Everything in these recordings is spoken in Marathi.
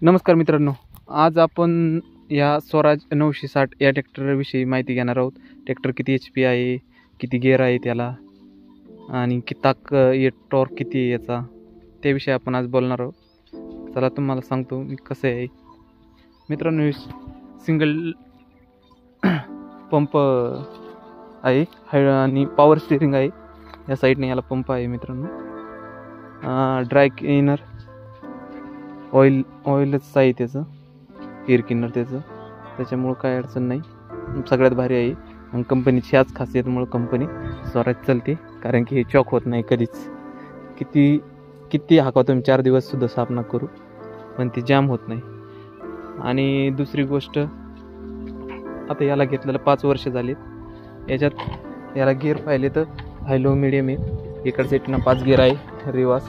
नमस्कार मित्रांनो, आज आपण या स्वराज 960 या ट्रॅक्टरविषयी माहिती घेणार आहोत. ट्रॅक्टर किती HP आहे, किती गिअर आहे त्याला, आणि किती टॉर्क किती आहे याचा, त्याविषयी आपण आज बोलणार आहोत. चला तुम्हाला सांगतो मी कसं आहे. मित्रांनो, सिंगल पंप आहे आणि पॉवर स्टिअरिंग आहे. या साईडने याला पंप आहे मित्रांनो. ड्राय क्लिनर, ऑइलच आहे त्याचं, एअर क्लिनर त्याच्यामुळं काय अडचण नाही, सगळ्यात भारी आहे. आणि कंपनीची ह्याच खासियतमुळं कंपनी स्वराज चालते, कारण की हे चॉक होत नाही कधीच. किती हाका तुम्ही 4 दिवससुद्धा साफ ना करू, पण ती जाम होत नाही. आणि दुसरी गोष्ट, आता याला घेतलेलं 5 वर्ष झालीत. याच्यात याला गिअर पाहिले तर हाय लो मिडियम आहे. इकडच्या साईडनं 5 गिअर आहे रिवास,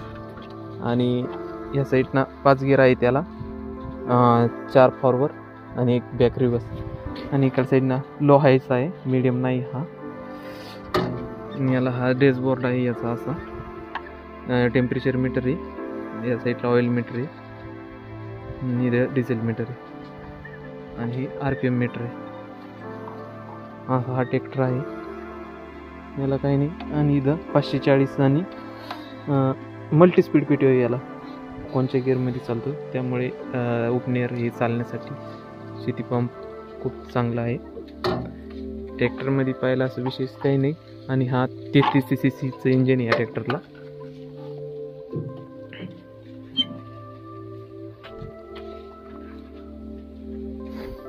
आणि या साईडनं 5 गिअर आहे त्याला, 4 फॉरवर्ड आणि 1 बॅक रिवर्स. आणि इकडच्या साईडनं लो हायचा आहे, मिडियम नाही हा. याला हा डॅशबोर्ड आहे याचा असा. टेम्परेचर मीटर आहे, या साईडला ऑइल मीटर आहे, आणि डिझेल मीटर आहे, आणि ही RPM मीटर आहे. हा ट्रॅक्टर आहे, याला काही नाही. आणि इथं 540 आणि मल्टी स्पीड पेटी आहे. याला कोणत्या गिअरमध्ये चालतो, त्यामुळे उपनेर हे चालण्यासाठी शेती पंप खूप चांगला आहे. ट्रॅक्टरमध्ये पाहायला असं विशेष काही नाही. आणि हा 33 CCचं इंजिन आहे या ट्रॅक्टरला.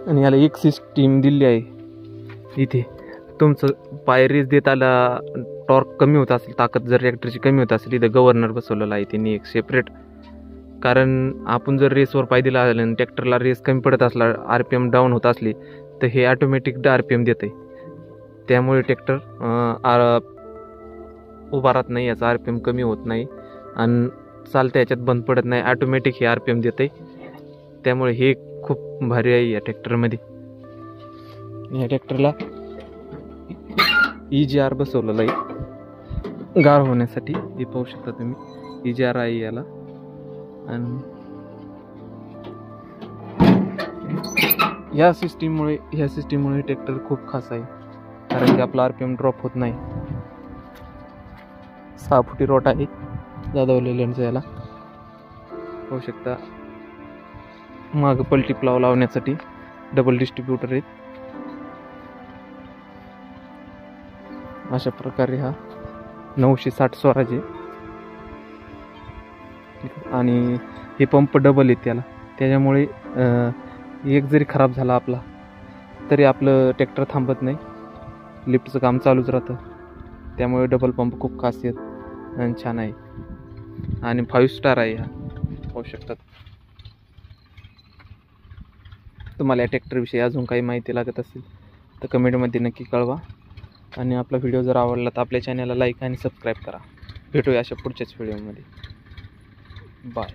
आणि याला एक सिस्टीम दिली आहे. इथे तुमचं पाय रेस देत आला, टॉर्क कमी होत असेल, ताकद जर ट्रॅक्टरची कमी होत असेल, इथं गव्हर्नर बसवलेला आहे त्यांनी एक सेपरेट. कारण आपण जर रेसवर पाय दिला आणि ट्रॅक्टरला रेस कमी पडत असला, RPM डाऊन होत असली, तर हे ऑटोमॅटिक RPM देतं आहे. त्यामुळे ट्रॅक्टर उभा राहत नाही, याचा RPM कमी होत नाही, आणि चालतं याच्यात बंद पडत नाही, ऑटोमॅटिक हे RPM देतं आहे. त्यामुळे हे खूप भारी आहे या ट्रॅक्टरमध्ये. या ट्रॅक्टरला EGR बसवलेलं आहे गार होण्यासाठी. हे पाहू शकता तुम्ही, EGR आहे याला. आणि ह्या सिस्टीममुळे ट्रॅक्टर खूप खास आहे, कारण की आपला RPM ड्रॉप होत नाही. 6 फुटी रोट आहे जाधव लेलंडचा याला, पाहू शकता. मागं पलटी प्लाव लावण्यासाठी डबल डिस्ट्रीब्युटर आहेत. अशा प्रकारे हा 960 स्वराज आहे. आणि हे पंप डबल आहेत त्याला, त्याच्यामुळे एक जरी खराब झाला आपला, तरी आपलं ट्रॅक्टर थांबत नाही, लिफ्टचं काम चालूच राहतं. त्यामुळे डबल पंप खूप खासियत आणि छान आहे. आणि 5 स्टार आहे हा, पाहू शकतात. तुम्हाला या ट्रॅक्टरविषयी अजून काही माहिती लागत असेल तर कमेंटमध्ये नक्की कळवा. आणि आपला व्हिडिओ जर आवडला तर आपल्या चॅनलला लाईक आणि सबस्क्राईब करा. भेटूया अशा पुढच्याच व्हिडिओमध्ये. बाय.